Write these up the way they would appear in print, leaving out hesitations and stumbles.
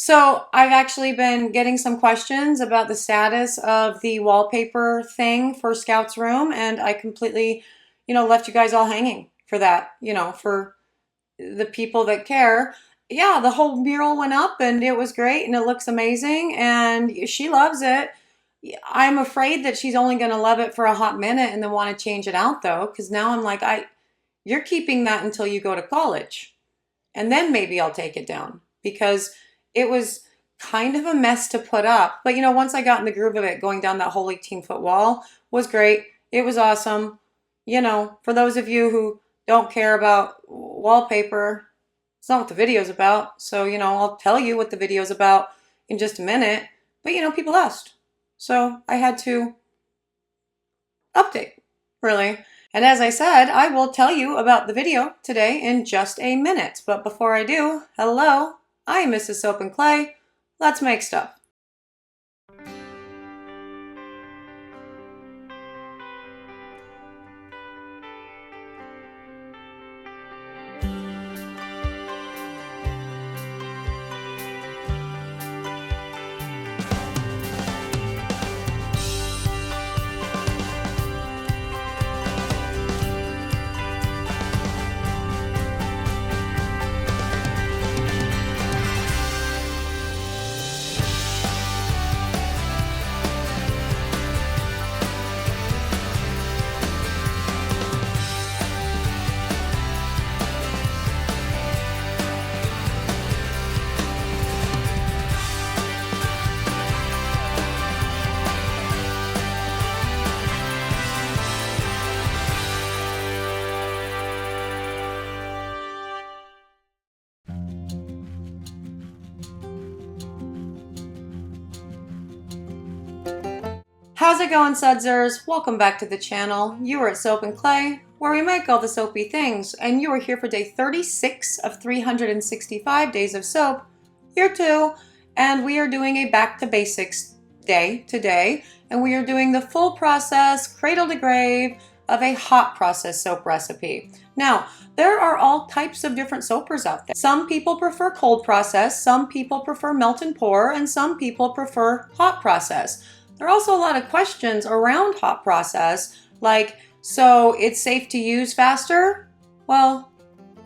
So I've actually been getting some questions about the status of the wallpaper thing for Scout's room, and I completely, left you guys all hanging for that, for the people that care. Yeah, the whole mural went up and it was great and it looks amazing and she loves it. I'm afraid that she's only going to love it for a hot minute and then want to change it out though, because now I'm like, you're keeping that until you go to college and then maybe I'll take it down because it was kind of a mess to put up. But once I got in the groove of it, going down that whole 18-foot wall was great. It was awesome. For those of you who don't care about wallpaper, it's not what the video's about. So, I'll tell you what the video's about in just a minute. But, people asked. So I had to update, really. And as I said, I will tell you about the video today in just a minute. But before I do, hello, I'm Mrs. Soap and Clay. Let's make stuff. How's it going, sudsers? Welcome back to the channel. You are at Soap and Clay, where we make all the soapy things, and you are here for day 36 of 365 days of soap, year 2, and we are doing a back to basics day today, and we are doing the full process, cradle to grave, of a hot process soap recipe. Now, there are all types of different soapers out there. Some people prefer cold process, some people prefer melt and pour, and some people prefer hot process. There are also a lot of questions around hot process, like, so it's safe to use faster? Well,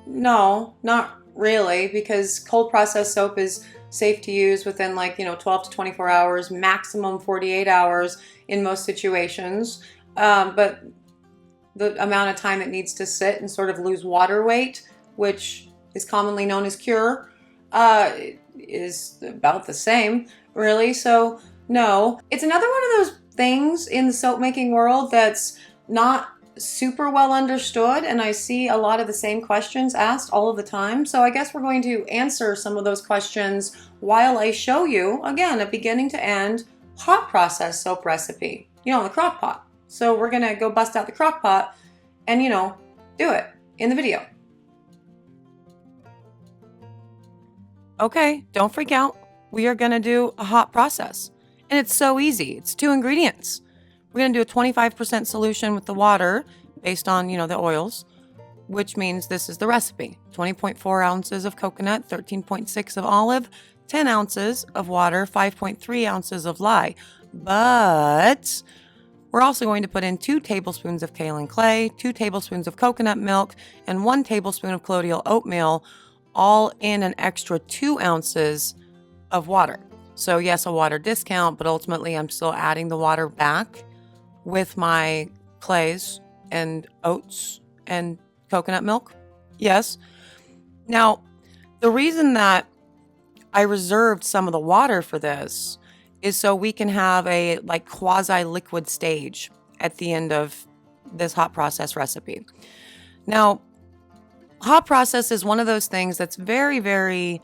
no, not really, because cold process soap is safe to use within 12 to 24 hours, maximum 48 hours in most situations. But the amount of time it needs to sit and sort of lose water weight, which is commonly known as cure, is about the same, really. So no, it's another one of those things in the soap making world that's not super well understood, and I see a lot of the same questions asked all of the time. So I guess we're going to answer some of those questions while I show you, again, a beginning to end hot process soap recipe, in the crock pot. So we're gonna go bust out the crock pot and, do it in the video. Okay, don't freak out. We are gonna do a hot process. And it's so easy. It's 2 ingredients. We're going to do a 25% solution with the water based on, the oils, which means this is the recipe. 20.4 ounces of coconut, 13.6 of olive, 10 ounces of water, 5.3 ounces of lye. But we're also going to put in 2 tablespoons of kaolin clay, 2 tablespoons of coconut milk, and 1 tablespoon of colloidal oatmeal, all in an extra 2 ounces of water. So yes, a water discount, but ultimately I'm still adding the water back with my clays and oats and coconut milk. Yes. Now, the reason that I reserved some of the water for this is so we can have a quasi-liquid stage at the end of this hot process recipe. Now, hot process is one of those things that's very, very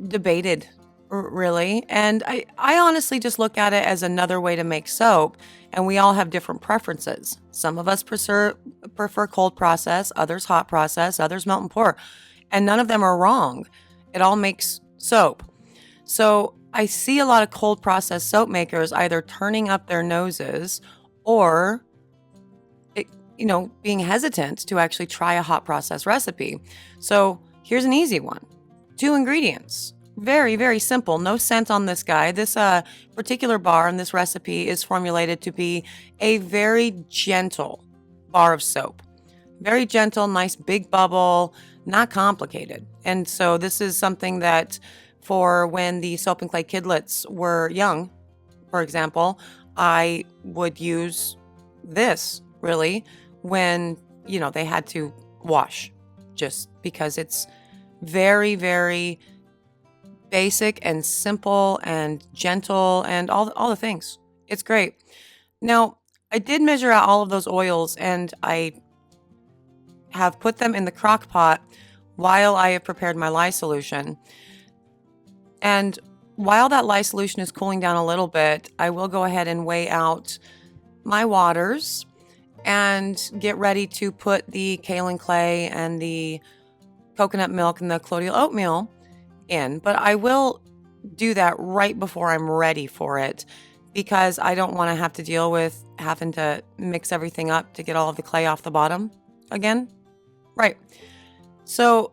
debated, really. And I honestly just look at it as another way to make soap, and we all have different preferences. Some of us prefer cold process, others hot process, others melt and pour, and none of them are wrong. It all makes soap. So I see a lot of cold process soap makers either turning up their noses or being hesitant to actually try a hot process recipe. So here's an easy one. 2 ingredients. Very, very simple. No scent on this guy. This particular bar in this recipe is formulated to be a very gentle bar of soap. Very gentle, nice big bubble, not complicated. And so this is something that for when the soap and clay kidlets were young, for example, I would use this really when, they had to wash, just because it's very, very basic and simple and gentle and all the things. It's great. Now, I did measure out all of those oils and I have put them in the crock pot while I have prepared my lye solution. And while that lye solution is cooling down a little bit, I will go ahead and weigh out my waters and get ready to put the kaolin clay and the coconut milk and the colloidal oatmeal in. But I will do that right before I'm ready for it because I don't want to have to deal with having to mix everything up to get all of the clay off the bottom again. Right. So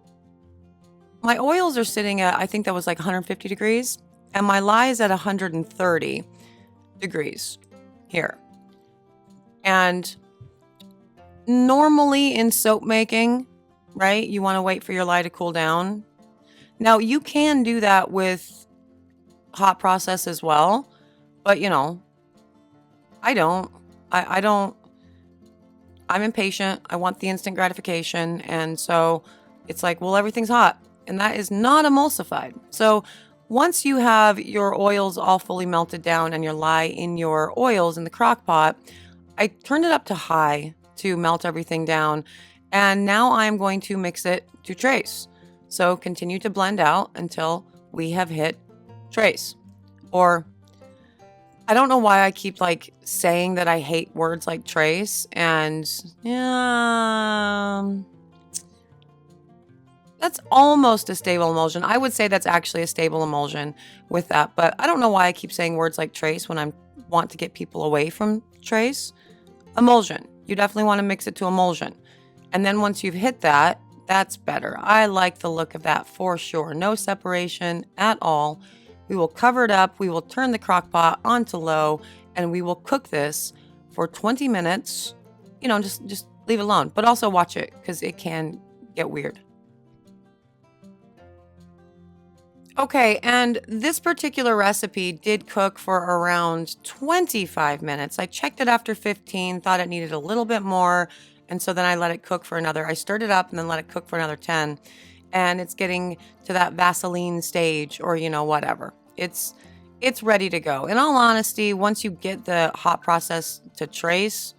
my oils are sitting at, I think that was like 150 degrees, and my lye is at 130 degrees here. And normally in soap making, right, you want to wait for your lye to cool down. Now, you can do that with hot process as well, but I don't. I don't. I'm impatient. I want the instant gratification. And so it's like, well, everything's hot. And that is not emulsified. So once you have your oils all fully melted down and your lye in your oils in the crock pot, I turned it up to high to melt everything down. And now I'm going to mix it to trace. So continue to blend out until we have hit trace. Or I don't know why I keep saying that I hate words like trace, and that's almost a stable emulsion. I would say that's actually a stable emulsion with that, but I don't know why I keep saying words like trace when I want to get people away from trace. Emulsion. You definitely want to mix it to emulsion. And then once you've hit that, that's better. I like the look of that for sure. No separation at all. We will cover it up. We will turn the crock pot onto low and we will cook this for 20 minutes. Just leave it alone, but also watch it because it can get weird. Okay, and this particular recipe did cook for around 25 minutes. I checked it after 15, thought it needed a little bit more, and so then I let it cook for I stirred it up and then let it cook for another 10, and it's getting to that Vaseline stage or, whatever. It's ready to go. In all honesty, once you get the hot process to trace,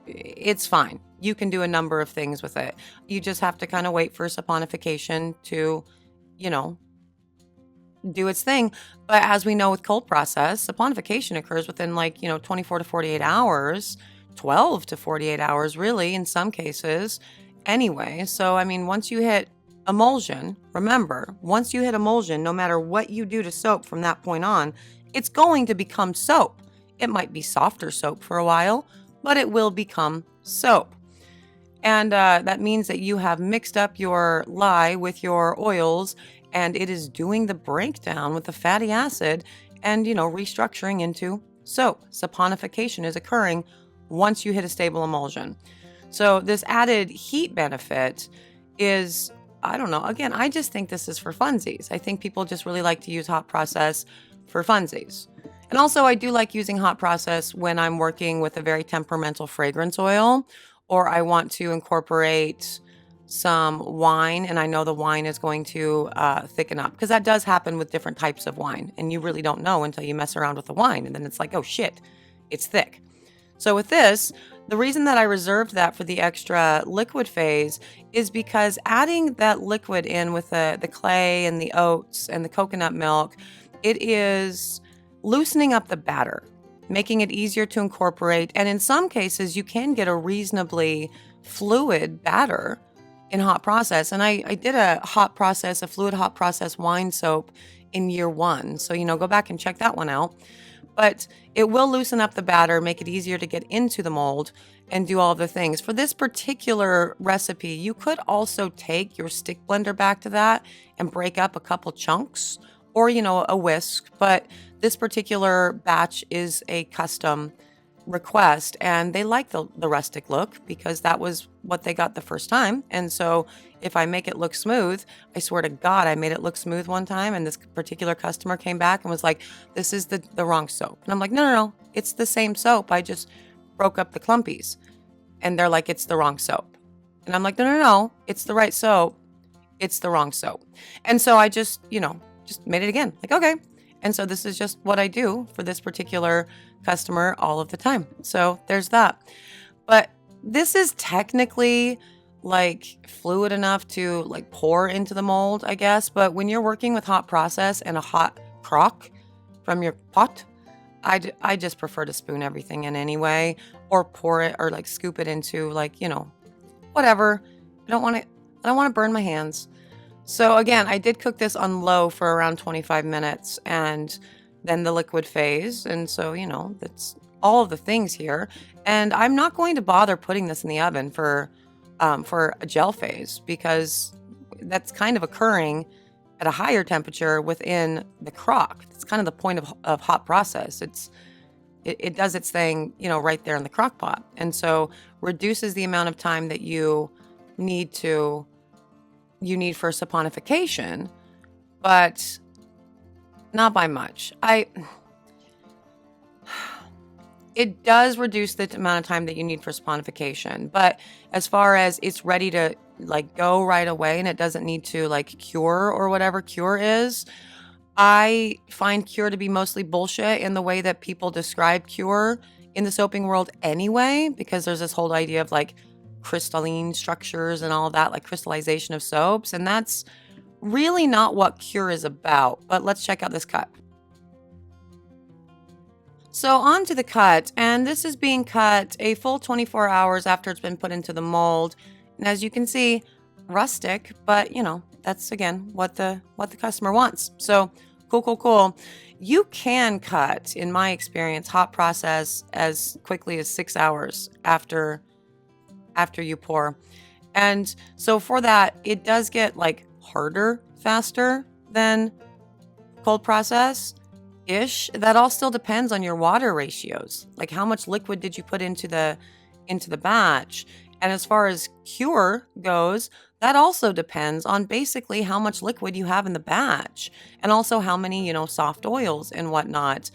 it's fine. You can do a number of things with it. You just have to kind of wait for saponification to, do its thing. But as we know with cold process, saponification occurs within 24 to 48 hours, 12 to 48 hours, really, in some cases. Anyway, so once you hit emulsion, remember, once you hit emulsion, no matter what you do to soap from that point on, it's going to become soap. It might be softer soap for a while, but it will become soap. And that means that you have mixed up your lye with your oils, and it is doing the breakdown with the fatty acid and, restructuring into soap. Saponification is occurring once you hit a stable emulsion. So this added heat benefit is, I don't know, again, I just think this is for funsies. I think people just really like to use hot process for funsies. And also I do like using hot process when I'm working with a very temperamental fragrance oil, or I want to incorporate some wine and I know the wine is going to thicken up, because that does happen with different types of wine and you really don't know until you mess around with the wine and then it's like, oh shit, it's thick. So with this, the reason that I reserved that for the extra liquid phase is because adding that liquid in with the clay and the oats and the coconut milk, it is loosening up the batter, making it easier to incorporate. And in some cases, you can get a reasonably fluid batter in hot process. And I did a fluid hot process wine soap in year 1. So, go back and check that one out. But it will loosen up the batter, make it easier to get into the mold. and do all the things. For this particular recipe, you could also take your stick blender back to that and break up a couple chunks, or, you know, a whisk. But this particular batch is a custom request, and they like the rustic look because that was what they got the first time. And so if I make it look smooth, I swear to God, I made it look smooth one time, and this particular customer came back and was like, this is the wrong soap. And I'm like, no, it's the same soap. I just broke up the clumpies. And they're like, it's the wrong soap. And I'm like, no, it's the right soap. It's the wrong soap. And so I just, you know, just made it again. Like, okay. And so this is just what I do for this particular customer all of the time. So there's that. But this is technically like fluid enough to like pour into the mold, I guess. But when you're working with hot process and a hot crock from your pot, I just prefer to spoon everything in anyway, or pour it, or like scoop it into, like, you know, whatever. I don't want to burn my hands. So again, I did cook this on low for around 25 minutes, and then the liquid phase. And so, you know, that's all of the things here. And I'm not going to bother putting this in the oven for a gel phase, because that's kind of occurring at a higher temperature within the crock. It's kind of the point of hot process. It does its thing, you know, right there in the crock pot. And so reduces the amount of time that you need for saponification, but not by much. It does reduce the amount of time that you need for saponification, but as far as it's ready to like go right away and it doesn't need to like cure or whatever cure is, I find cure to be mostly bullshit in the way that people describe cure in the soaping world anyway, because there's this whole idea of like crystalline structures and all that, like crystallization of soaps, and that's really not what cure is about. But let's check out this cut. So on to the cut, and this is being cut a full 24 hours after it's been put into the mold. And as you can see, rustic, but you know, that's again what the customer wants. So cool. You can cut, in my experience, hot process as quickly as 6 hours after you pour. And so for that, it does get like harder faster than cold process ish. That all still depends on your water ratios. Like how much liquid did you put into the batch? And as far as cure goes, that also depends on basically how much liquid you have in the batch, and also how many, you know, soft oils and whatnot.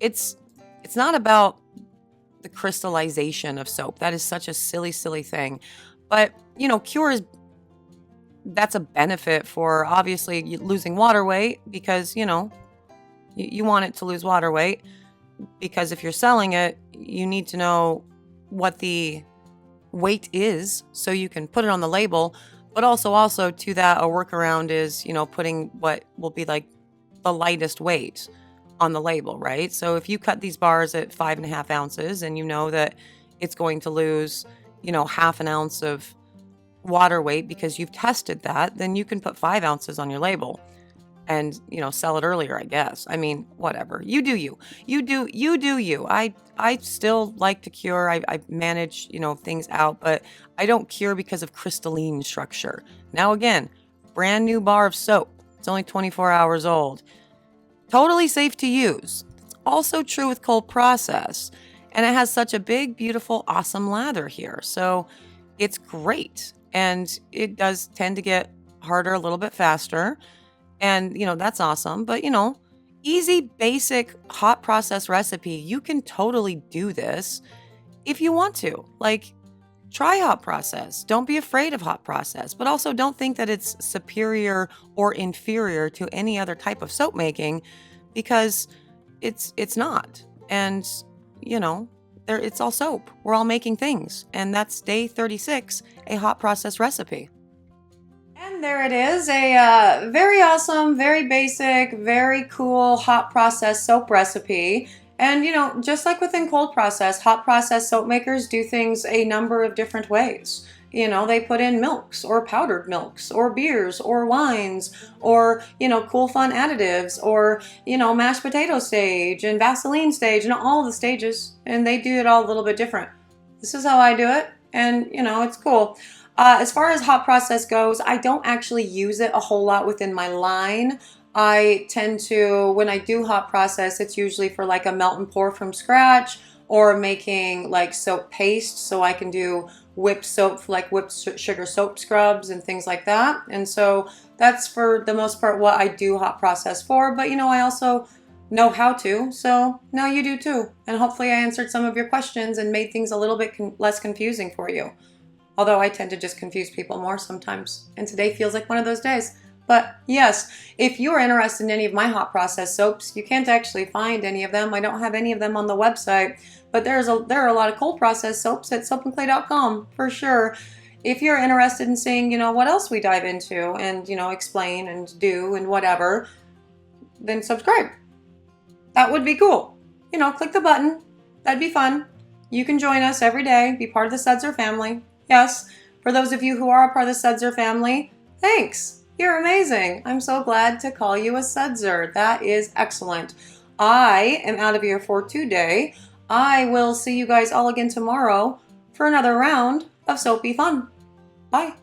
It's not about the crystallization of soap. That is such a silly thing. But, you know, that's a benefit for obviously losing water weight, because, you know, you want it to lose water weight, because if you're selling it, you need to know what the weight is so you can put it on the label. But also to that, a workaround is, you know, putting what will be like the lightest weight on the label, right? So if you cut these bars at 5.5 ounces and you know that it's going to lose, you know, 1/2 ounce of water weight because you've tested that, then you can put 5 ounces on your label and, you know, sell it earlier, I guess. I mean, whatever. You do you. You do you. I still like to cure. I manage, you know, things out, but I don't cure because of crystalline structure. Now, again, brand new bar of soap. It's only 24 hours old. Totally safe to use. It's also true with cold process. And it has such a big, beautiful, awesome lather here. So it's great. And it does tend to get harder a little bit faster. And, you know, that's awesome. But, you know, easy, basic hot process recipe. You can totally do this if you want to. Like, try hot process. Don't be afraid of hot process. But also don't think that it's superior or inferior to any other type of soap making, because it's not. And, you know, it's all soap. We're all making things. And that's day 36, a hot process recipe. And there it is, a very awesome, very basic, very cool hot process soap recipe. And, you know, just like within cold process, hot process soap makers do things a number of different ways. You know, they put in milks or powdered milks or beers or wines or, you know, cool fun additives or, you know, mashed potato stage and Vaseline stage and all the stages. And they do it all a little bit different. This is how I do it, and you know, it's cool. As far as hot process goes, I don't actually use it a whole lot within my line. I tend to, when I do hot process, it's usually for like a melt and pour from scratch or making like soap paste, so I can do whipped soap, like whipped sugar soap scrubs and things like that. And so that's for the most part what I do hot process for. But you know, I also know how to, so now you do too. And hopefully I answered some of your questions and made things a little bit less confusing for you. Although I tend to just confuse people more sometimes, and today feels like one of those days. But yes, if you are interested in any of my hot process soaps, you can't actually find any of them. I don't have any of them on the website, but there are a lot of cold process soaps at soapandclay.com for sure. If you're interested in seeing, you know, what else we dive into and, you know, explain and do and whatever, then subscribe. That would be cool. You know, click the button. That'd be fun. You can join us every day, be part of the Sudzer family. Yes, for those of you who are a part of the Sudzer family, thanks. You're amazing. I'm so glad to call you a Sudzer. That is excellent. I am out of here for today. I will see you guys all again tomorrow for another round of soapy fun. Bye.